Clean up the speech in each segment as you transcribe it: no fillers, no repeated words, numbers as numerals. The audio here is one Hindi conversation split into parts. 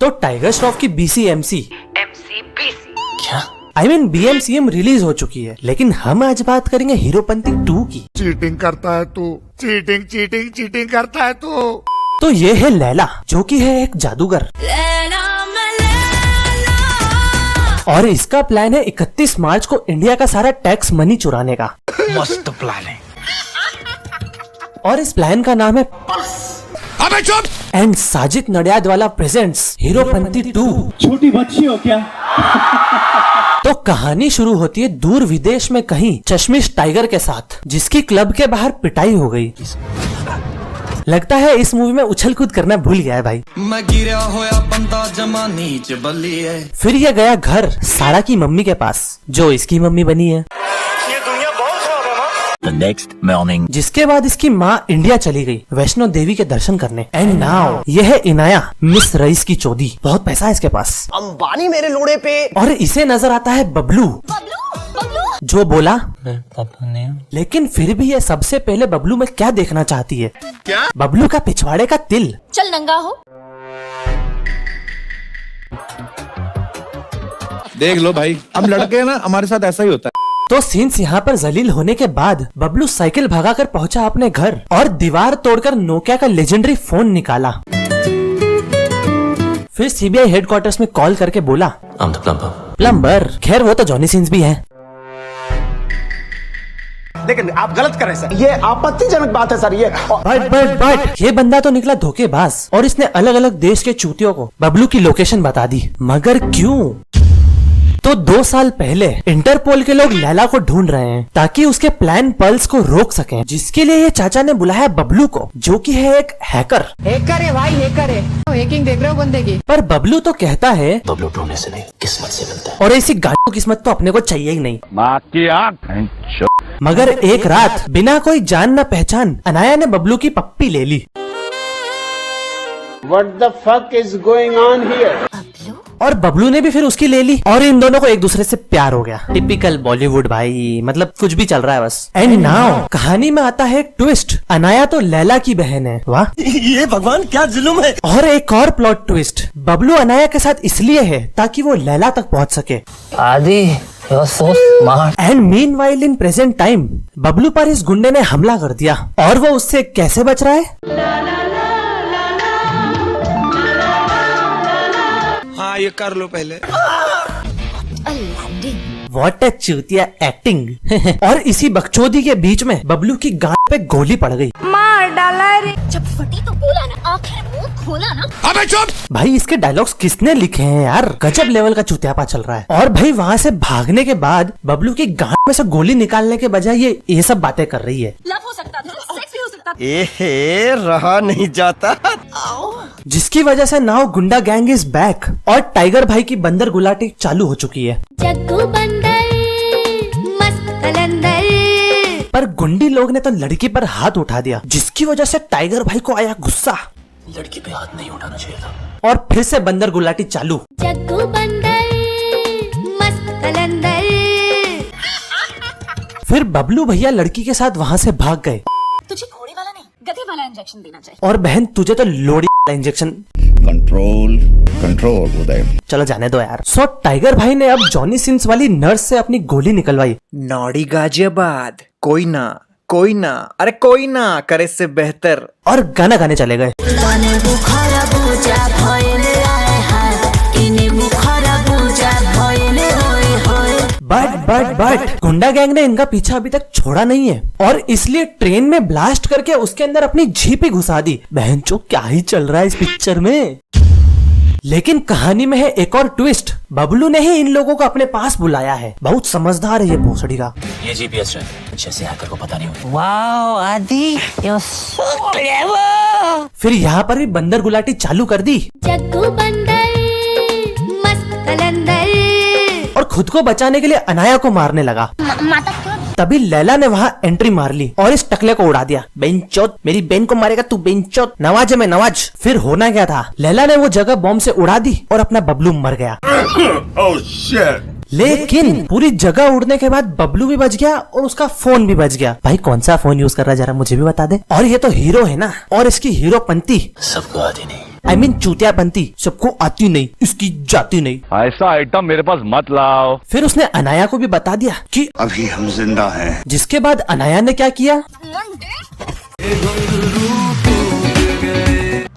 तो टाइगर श्रॉफ की BCMC क्या BMCM रिलीज हो चुकी है, लेकिन हम आज बात करेंगे हीरोपंती 2 की। चीटिंग करता है तू, चीटिंग करता है तू। तो ये है लैला, जो कि है एक जादूगर, और इसका प्लान है 31 मार्च को इंडिया का सारा टैक्स मनी चुराने का। मस्त प्लान है। और इस प्लान का नाम है अबे चुप। And Sajid Nadiadwala presents Heropanti 2। छोटी बच्ची हो क्या? तो कहानी शुरू होती है दूर विदेश में कहीं चश्मिश टाइगर के साथ, जिसकी क्लब के बाहर पिटाई हो गई। लगता है इस मूवी में उछल कूद करना भूल गया है भाई। मैं गिरा होया बंदा जमा नीच बल्ली है। फिर ये गया घर सारा की मम्मी के पास, जो इसकी मम्मी बनी है। The next morning. जिसके बाद इसकी माँ इंडिया चली गई वैष्णो देवी के दर्शन करने। एंड नाउ ये है इनाया, मिस रईस की चौधी। बहुत पैसा है इसके पास, अंबानी मेरे लोड़े पे। और इसे नजर आता है बबलू, जो बोला लेकिन फिर भी ये सबसे पहले बबलू में क्या देखना चाहती है? क्या? बबलू का पिछवाड़े का तिल। चल नंगा हो। देख लो भाई, हम लड़के ना, हमारे साथ ऐसा ही होता है। तो सीन्स यहाँ पर जलील होने के बाद बबलू साइकिल भगाकर पहुंचा अपने घर और दीवार तोड़कर नोकिया का लेजेंडरी फोन निकाला। फिर CBI हेडक्वार्टर्स में कॉल करके बोला प्लम्बर। खैर वो तो जॉनी सिंस भी है, लेकिन आप गलत कर रहे हैं सर, ये आपत्तिजनक बात है सर। ये बट ये बंदा तो निकला धोखेबाज, और इसने अलग अलग देश के चूतियों को बबलू की लोकेशन बता दी। मगर क्यों? तो 2 साल पहले इंटरपोल के लोग लैला को ढूंढ रहे हैं ताकि उसके प्लान पल्स को रोक सकें, जिसके लिए ये चाचा ने बुलाया बबलू को, जो कि है एक हैकर। हैकर है भाई, हैकर है। हैकिंग देख रहे हो बंदे की। पर बबलू तो कहता है बबलू ढूंढने से नहीं, किस्मत से मिलता है। और ऐसी गाड़ी किस्मत तो अपने को चाहिए ही नहीं। मगर एक रात बिना कोई जान न पहचान अनाया ने बबलू की पप्पी ले ली। What the fuck is going on here? और बबलू ने भी फिर उसकी ले ली, और इन दोनों को एक दूसरे से प्यार हो गया। टिपिकल बॉलीवुड भाई, मतलब कुछ भी चल रहा है बस। एंड नाउ कहानी में आता है एक ट्विस्ट। अनाया तो लैला की बहन है। वाह ये भगवान क्या जुल्म है। और एक और प्लॉट ट्विस्ट, बबलू अनाया के साथ इसलिए है ताकि वो लैला तक पहुंच सके। आदि so smart. And meanwhile in present time Bablu पर इस गुंडे ने हमला कर दिया, और वो उससे कैसे बच रहा है? हाँ ये कर लो पहले। व्हाट अ चूतिया एक्टिंग। और इसी बकचोदी के बीच में बबलू की गांड पे गोली पड़ गई। मार डाला रे। जब फटी तो बोला ना, आखिर मुंह खोला ना। अबे चुप। भाई इसके डायलॉग्स किसने लिखे हैं यार? गजब लेवल का चुतियापा चल रहा है। और भाई वहाँ से भागने के बाद बबलू की गांड में से गोली निकालने के बजाय ये सब बातें कर रही है। लव हो सकता था, सेक्स भी हो सकता था। ए रहा नहीं जाता। जिसकी वजह से नाउ गुंडा गैंग इज बैक, और टाइगर भाई की बंदर गुलाटी चालू हो चुकी है। जग्गू बंदर मस्त कलंदर। पर गुंडी लोग ने तो लड़की पर हाथ उठा दिया, जिसकी वजह से टाइगर भाई को आया गुस्सा। लड़की पे हाथ नहीं उठाना चाहिए था। और फिर से बंदर गुलाटी चालू। जग्गू बंदर मस्त कलंदर। फिर बबलू भैया लड़की के साथ वहाँ से भाग गए। तुझे घोड़े वाला नहीं, गधे वाला इंजेक्शन देना चाहिए। और बहन तुझे तो लोड़ी वाला इंजेक्शन। कंट्रोल उदय। चलो जाने दो यार। सो टाइगर भाई ने अब जॉनी सिंस वाली नर्स से अपनी गोली निकलवाई। नौड़ी गाजियाबाद, कोई ना, अरे कोई ना करे से बेहतर, और गाना गाने चले गए। बट गुंडा गैंग ने इनका पीछा अभी तक छोड़ा नहीं है, और इसलिए ट्रेन में ब्लास्ट करके उसके अंदर अपनी जीप ही घुसा दी। बहनचो क्या ही चल रहा है इस पिक्चर में। लेकिन कहानी में है एक और ट्विस्ट। बबलू ने ही इन लोगों को अपने पास बुलाया है। बहुत समझदार है ये भोसड़ी का। ये GPS है, जैसे हैकर को पता नहीं होता। वाओ आदि, यू सो क्लेवर। फिर यहाँ पर भी बंदर गुलाटी चालू कर दी। जग्गू बंदर मस्त कलंदर। और खुद को बचाने के लिए अनाया को मारने लगा। तभी लैला ने वहाँ एंट्री मार ली और इस टकले को उड़ा दिया। बेंचोत, मेरी बहन को मारेगा तू बेंचोत। नवाज है मैं नवाज। फिर होना क्या था, लैला ने वो जगह बॉम्ब से उड़ा दी और अपना बबलू मर गया। Oh shit. लेकिन पूरी जगह उड़ने के बाद बबलू भी बच गया और उसका फोन भी बच गया। भाई कौन सा फोन यूज कर रहा है जरा मुझे भी बता दे। और ये तो हीरो है ना, और इसकी हीरोपंती सबको आती नहीं। I mean चूतिया बनती, सबको आती नहीं, इसकी जाती नहीं। ऐसा आइटम मेरे पास मत लाओ। फिर उसने अनाया को भी बता दिया कि अभी हम जिंदा हैं। जिसके बाद अनाया ने क्या किया,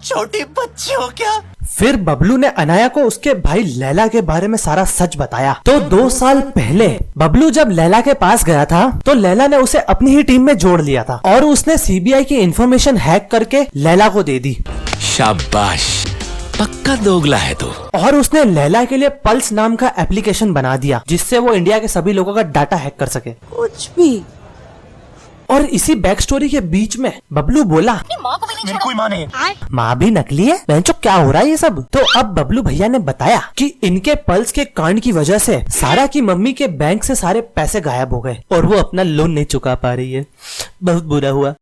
छोटी बच्ची हो क्या? फिर बबलू ने अनाया को उसके भाई लैला के बारे में सारा सच बताया। तो 2 साल पहले बबलू जब लैला के पास गया था तो लैला ने उसे अपनी ही टीम में जोड़ लिया था और उसने सीबीआई की इंफॉर्मेशन हैक करके लैला को दे दी। शाबाश, पक्का दोगला है तू। और उसने लैला के लिए पल्स नाम का एप्लीकेशन बना दिया जिससे वो इंडिया के सभी लोगों का डाटा हैक कर सके। कुछ भी। और इसी बैक स्टोरी के बीच में बबलू बोला, माँ को भी नहीं मेरी कोई माँ नहीं है। माँ भी नकली है, बहनचोद क्या हो रहा है ये सब। तो अब बबलू भैया ने बताया कि इनके पल्स के कांड की वजह से सारा की मम्मी के बैंक से सारे पैसे गायब हो गए और वो अपना लोन नहीं चुका पा रही है। बहुत बुरा हुआ।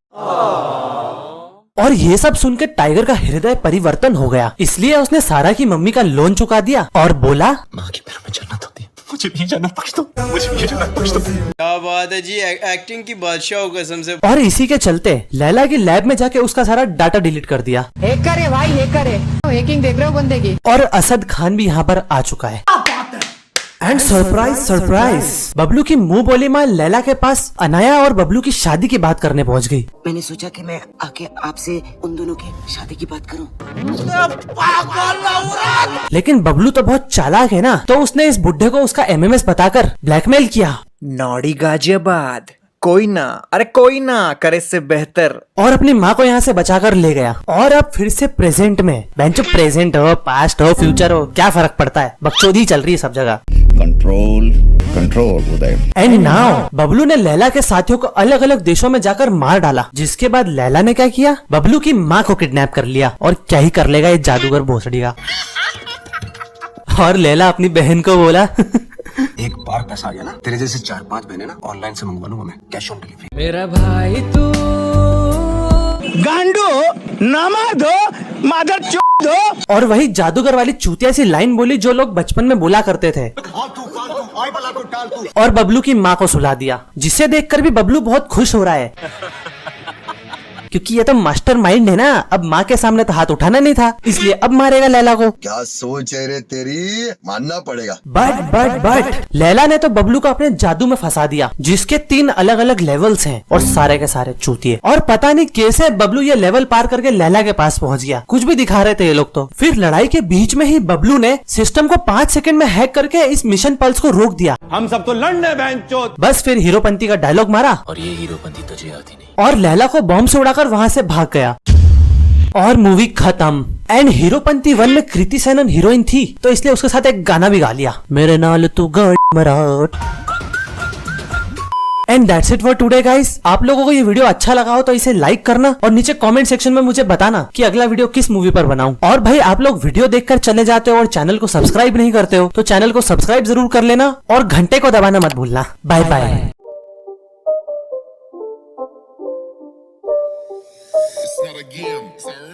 और ये सब सुन के टाइगर का हृदय परिवर्तन हो गया, इसलिए उसने सारा की मम्मी का लोन चुका दिया और बोला, माँ की पैरों में जन्नत होती है। मुझे नहीं जाना, बख्श दो, मुझे नहीं जाना, बख्श दो। क्या बात है जी, एक्टिंग की बादशाह हो कसम से। और इसी के चलते लैला की लैब में जाके उसका सारा डाटा डिलीट कर दिया। हैकर है भाई, हैकर है। हैकिंग देख रहे हो बंदे की? और असद खान भी यहाँ पर आ चुका है। एंड सरप्राइज सरप्राइज, बबलू की मुंह बोली माँ लैला के पास अनाया और बबलू की शादी की बात करने पहुँच गई। मैंने सोचा कि मैं आके आपसे उन दोनों की शादी की बात करूं। लेकिन बबलू तो बहुत चालाक है ना, तो उसने इस बुड्ढे को उसका एमएमएस बताकर ब्लैकमेल किया नौड़ी गाजियाबाद, कोई ना, अरे कोई ना करे इससे बेहतर। और अपनी माँ को यहाँ से बचाकर ले गया। और अब फिर से प्रेजेंट में, बेंचो प्रेजेंट हो, पास्ट हो, फ्यूचर हो, क्या फर्क पड़ता है, बकचोदी चल रही है सब जगह। Control control Uday. And now Bablu ने लैला के साथियों को अलग अलग देशों में जाकर मार डाला, जिसके बाद लैला ने क्या किया, बबलू की माँ को किडनैप कर लिया। और क्या ही कर लेगा ये जादूगर भोसड़ी का। और लैला अपनी बहन को बोला, एक बार पैसा आ गया ना, तेरे जैसे 4-5 बहने ना ऑनलाइन से मंगवा लूंगा मैं, कैश ऑन डिलीवरी। मेरा भाई तू गांडू नामा दो, मादर चोद दो। और वही जादूगर वाली चूतिया सी लाइन बोली जो लोग बचपन में बोला करते थे। और बबलू की माँ को सुला दिया, जिसे देखकर भी बबलू बहुत खुश हो रहा है क्योंकि ये तो मास्टरमाइंड है ना। अब माँ के सामने तो हाथ उठाना नहीं था, इसलिए अब मारेगा लैला को। क्या सोच है रे तेरी, मानना पड़ेगा। बट लैला ने तो बबलू को अपने जादू में फंसा दिया, जिसके 3 अलग अलग लेवल्स हैं और सारे के सारे चूतिए। और पता नहीं कैसे बबलू ये लेवल पार करके लैला के पास पहुंच गया। कुछ भी दिखा रहे थे ये लोग तो। फिर लड़ाई के बीच में ही बबलू ने सिस्टम को 5 सेकंड में हैक करके इस मिशन पल्स को रोक दिया। हम सब तो लड़ने बेंचोद। बस फिर हीरोपंती का डायलॉग मारा और ये हीरोपंती तुझे आती नहीं। और लैला को बॉम्ब से उड़ाकर वहाँ से भाग गया और मूवी खत्म। एंड हीरोपंती 1 में कृति सेनन हीरोइन थी, तो इसलिए उसके साथ एक गाना भी गा लिया, मेरे नाल तू गड़ मराठ। And that's it for today guys. आप लोगों को ये वीडियो अच्छा लगा हो तो इसे लाइक करना और नीचे कमेंट सेक्शन में मुझे बताना कि अगला वीडियो किस मूवी पर बनाऊं। और भाई आप लोग वीडियो देखकर चले जाते हो और चैनल को सब्सक्राइब नहीं करते हो तो चैनल को सब्सक्राइब जरूर कर लेना और घंटे को दबाना मत भूलना। Bye bye. It's not a game, it's a